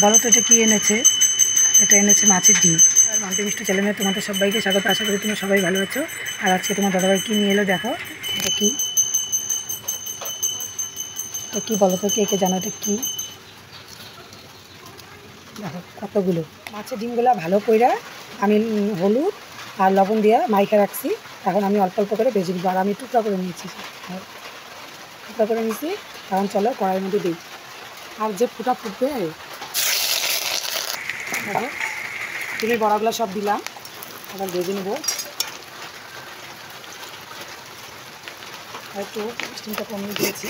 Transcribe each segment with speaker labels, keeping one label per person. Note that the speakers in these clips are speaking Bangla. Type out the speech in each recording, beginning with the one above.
Speaker 1: বলো তো এটা কী এনেছে? এটা এনেছে মাছের ডিম। আর মান্টি মিষ্টি চ্যানেলে তোমাদের সবাইকে স্বাগত। আশা করি তোমরা সবাই ভালো আছো। আর আজকে তোমার দাদাভাই কী নিয়ে এলো দেখো। এটা কী, এটা কী বলো তো, কে কে জানো এটা কী? দেখো কতগুলো মাছের ডিমগুলো ভালো কইরা আমি হলুদ আর লবণ দিয়ে মাইখা রাখছি। এখন আমি অল্প অল্প করে ভেজে দিব। আর আমি টুকরা করে নিয়েছি, টুকরা করে নিয়েছি। এখন চলো কড়াইয়ের মধ্যে দিই। আর যে ফুটা ফুটবে, দেখো ডিমের বড়াগুলো সব দিলাম। আবার ভেজে নেব। আর একটু স্টিমটা কমিয়ে দিয়েছি।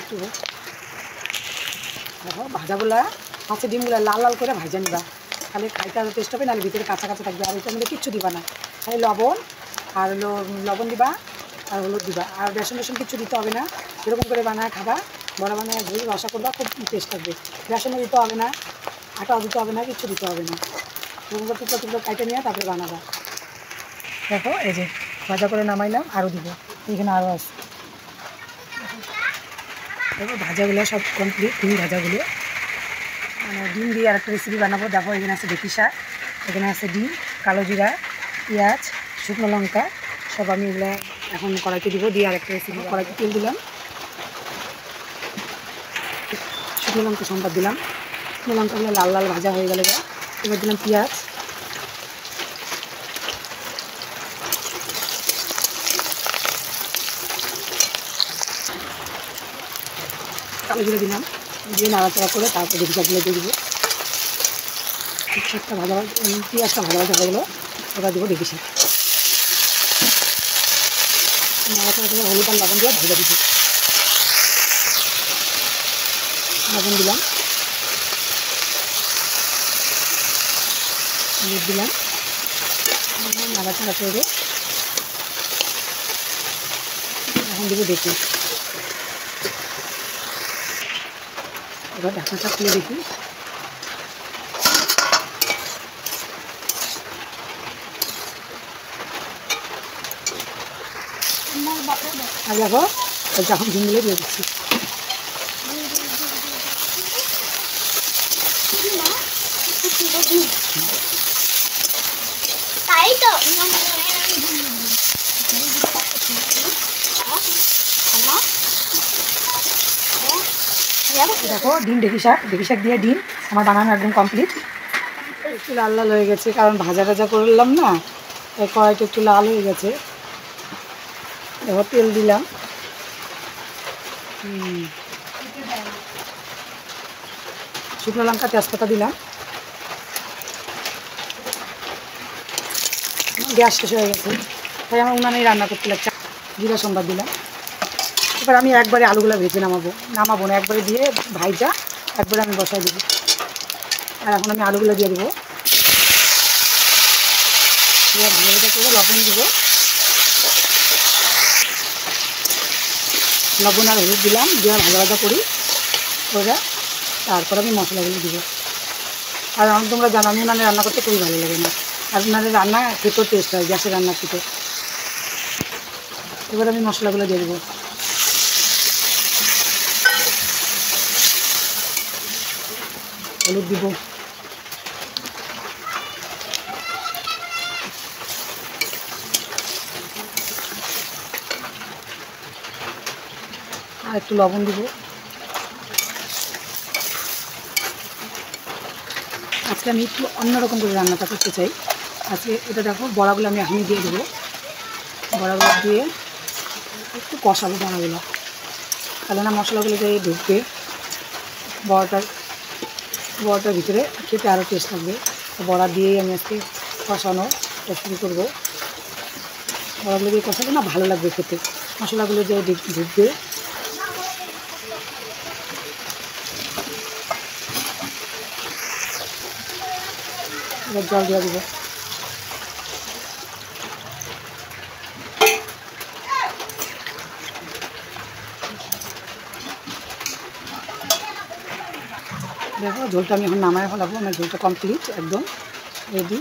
Speaker 1: একটু দেখো ভাজাগুলা, মাছের ডিমগুলো লাল লাল করে ভাজা নিবা। তাহলে খাইতে আরও টেস্ট হবে, নাহলে ভিতরে কাঁচা কাঁচা থাকবে। আর এটার মধ্যে কিচ্ছু দিবা না, খালি লবণ আর লবণ দিবা আর হলুদ দিবা। আর বেসন কিচ্ছু দিতে হবে না। এরকম করে বানায় খাবা, বড়া বানায় ধুই রসা করবা, খুব টেস্ট থাকবে। বেসনও দিতে হবে না, আটাও দিতে হবে না, কিচ্ছু দিতে হবে না। এরকম করে টুকরো টুকরো কাইটে নিয়ে তারপরে বানাবা। দেখো এই যে ভাজা করে নামাইলাম, আরও দিব, এখানে আরও আছে। দেখো ভাজাগুলো সব কমপ্লিট। ডিম ভাজাগুলো মানে ডিম দিয়ে আরেকটা রেসিপি বানাবো। দেখো এখানে আছে ঢেঁকি শাক, এখানে আছে ডিম, কালো জিরা, পেঁয়াজ, শুকনো লঙ্কা, সব আমি এগুলো এখন কড়াইতে দিব। দিয়ে আরেকটা রেসিপি, কড়াইতে তেল দিলাম, শুকনো লঙ্কা সম্বাদ দিলাম। শুকনো লঙ্কাগুলো লাল লাল ভাজা হয়ে গেলে এবার দিলাম পেঁয়াজ, কালো জিরা দিলাম। দিয়ে নাড়াচাড়া করে তারপর ঢেঁকি শাকগুলো দিয়ে দিব। ঢেঁকি শাকটা ভাজা, পেঁয়াজটা ভাজা ভাজা হয়ে গেলো, এবার দেবো ঢেঁকি শাক। নাড়াচাড়া করে হলুদ আর লবণ দিয়ে ভাজা দিব। লবণ দিলাম, হলুদ দিলাম, নাড়াচাড়া করে এখন দিব দেখি। এবার ঢাকনাটা খুলে দেখি। আর দেখো যখন ডিমগুলো দিয়ে দিচ্ছি। দেখো ডিম ঢেঁকি শাক দিয়ে ডিম আমার বানানো একদম কমপ্লিট। একটু লাল লাল হয়ে গেছে, কারণ ভাজা ভাজা করলাম না, তাই কড়াইটা একটু লাল হয়ে গেছে। দেখো তেল দিলাম, শুকনো লঙ্কা তেজপাতা দিলাম। গ্যাস শেষ হয়ে গেছে, তাই আমার উনানেই রান্না করতে লাগছে। জিরা সম্বাদ দিলাম। এবার আমি একবারে আলুগুলো ভেজে নামাবো না, একবারে দিয়ে ভাইজা একবারে আমি বসাই দেবো। আর এখন আমি আলুগুলো দিয়ে দেবো। ভালো ভাজা করে লবণ দিব, লবণ আর হলুদ দিলাম, দিয়ে ভাজা ভাজা করি ওরা। তারপর আমি মশলাগুলো দিব। আর তোমরা জানো আমি উনানে রান্না করতে খুবই ভালো লাগে না, আর উনানের রান্না খেতেও টেস্ট হয় গ্যাসের রান্না খেতে। এবার আমি মশলাগুলো দিয়ে দেবো। হলুদ দিব, আর একটু লবণ দিব। আজকে আমি একটু অন্যরকম করে রান্নাটা করতে চাই। আজকে এটা দেখো বড়াগুলো আমি এখনই দিয়ে দেবো। বড়াগুলো দিয়ে একটু কষাবো বড়াগুলো, তাহলে না মশলাগুলো দিয়ে ঢুকবে বড়াটার ভিতরে, খেতে আরও টেস্ট লাগবে। বড়া দিয়েই আমি আজকে কষানো শুরু করবো। বড়াগুলো দিয়ে কষালে না ভালো লাগবে খেতে, মশলাগুলো দিয়ে ঢুকবে। এবার জল দিয়ে দেবো। দেখো ঝোলটা আমি এখন নামায় ফেলাবো। আমার ঝোলটা কমপ্লিট, একদম রেডি।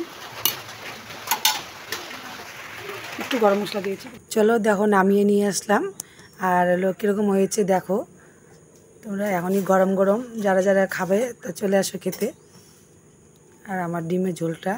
Speaker 1: একটু গরম মশলা দিয়েছি। চলো দেখো নামিয়ে নিয়ে আসলাম। আর হলো কীরকম হয়েছে দেখো। তোমরা এখনই গরম গরম যারা যারা খাবে তা চলে আসো খেতে। আর আমার ডিমের ঝোলটা